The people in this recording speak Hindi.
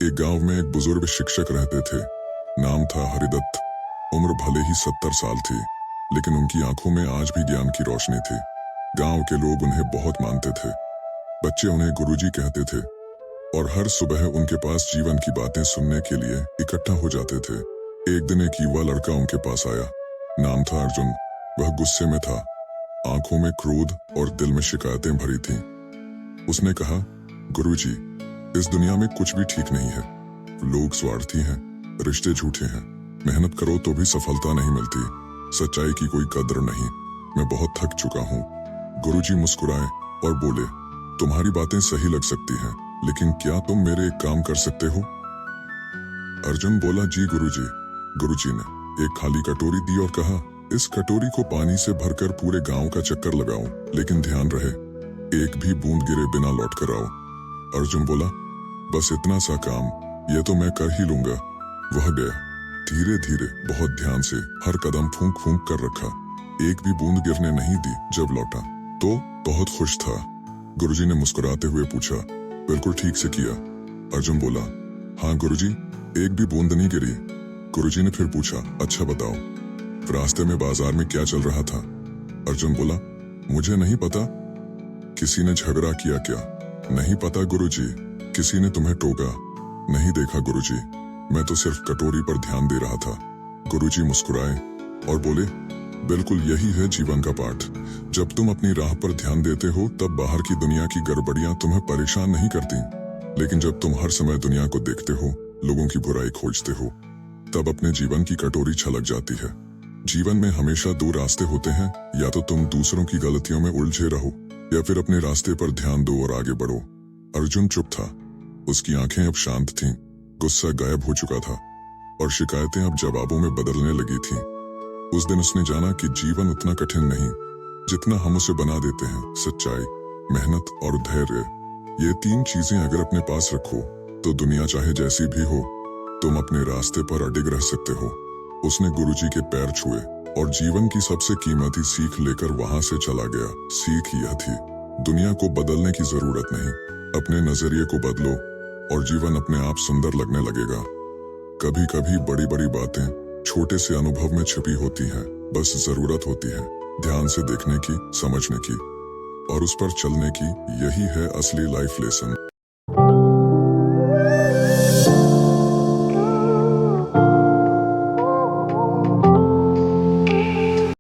एक गांव में एक बुजुर्ग शिक्षक रहते थे। नाम था हरिदत्त। उम्र भले ही 70 साल थी, लेकिन उनकी आंखों में आज भी ज्ञान की रोशनी थी। गांव के लोग उन्हें बहुत मानते थे। बच्चे उन्हें गुरुजी कहते थे और हर सुबह उनके पास जीवन की बातें सुनने के लिए इकट्ठा हो जाते थे। एक दिन एक युवा लड़का उनके पास आया। नाम था अर्जुन। वह गुस्से में था, आंखों में क्रोध और दिल में शिकायतें भरी थीं। उसने कहा, गुरुजी, इस दुनिया में कुछ भी ठीक नहीं है। लोग स्वार्थी हैं, रिश्ते झूठे हैं, मेहनत करो तो भी सफलता नहीं मिलती, सच्चाई की कोई कदर नहीं। मैं बहुत थक चुका हूँ। गुरुजी मुस्कुराए और बोले, तुम्हारी बातें सही लग सकती हैं, लेकिन क्या तुम मेरे एक काम कर सकते हो? अर्जुन बोला, जी गुरुजी। गुरुजी ने एक खाली कटोरी दी और कहा, इस कटोरी को पानी से भरकर पूरे गांव का चक्कर लगाओ, लेकिन ध्यान रहे एक भी बूंद गिरे बिना लौट कर आओ। अर्जुन बोला, बस इतना सा काम, यह तो मैं कर ही लूंगा। वह गया। धीरे धीरे बहुत ध्यान से हर कदम फूंक फूंक कर रखा, एक भी बूंद गिरने नहीं दी। जब लौटा तो बहुत खुश था। गुरुजी ने मुस्कुराते हुए पूछा, बिल्कुल ठीक से किया। अर्जुन बोला, हाँ गुरुजी, एक भी बूंद नहीं गिरी। गुरुजी ने फिर पूछा, अच्छा बताओ, रास्ते में बाजार में क्या चल रहा था? अर्जुन बोला, मुझे नहीं पता। किसी ने झगड़ा किया क्या? नहीं पता गुरुजी। किसी ने तुम्हें टोका? नहीं देखा गुरुजी, मैं तो सिर्फ कटोरी पर ध्यान दे रहा था। गुरुजी मुस्कुराए और बोले, बिल्कुल यही है जीवन का पाठ। जब तुम अपनी राह पर ध्यान देते हो तब बाहर की दुनिया की गड़बड़ियां तुम्हें परेशान नहीं करती, लेकिन जब तुम हर समय दुनिया को देखते हो, लोगों की बुराई खोजते हो, तब अपने जीवन की कटोरी छलक जाती है। जीवन में हमेशा दो रास्ते होते हैं, या तो तुम दूसरों की गलतियों में उलझे रहो या फिर अपने रास्ते पर ध्यान दो और आगे बढ़ो। अर्जुन चुप था। उसकी आंखें अब शांत थीं, गुस्सा गायब हो चुका था और शिकायतें अब जवाबों में बदलने लगी थीं। उस दिन उसने जाना कि जीवन उतना कठिन नहीं जितना हम उसे बना देते हैं। सच्चाई, मेहनत और धैर्य, ये तीन चीजें अगर अपने पास रखो तो दुनिया चाहे जैसी भी हो, तुम अपने रास्ते पर अडिग रह सकते हो। उसने गुरुजी के पैर छुए और जीवन की सबसे कीमती सीख लेकर वहां से चला गया। सीख यह थी, दुनिया को बदलने की जरूरत नहीं, अपने नजरिए को बदलो और जीवन अपने आप सुंदर लगने लगेगा। कभी कभी बड़ी बड़ी बातें छोटे से अनुभव में छिपी होती हैं, बस जरूरत होती है ध्यान से देखने की, समझने की और उस पर चलने की। यही है असली लाइफ लेसन।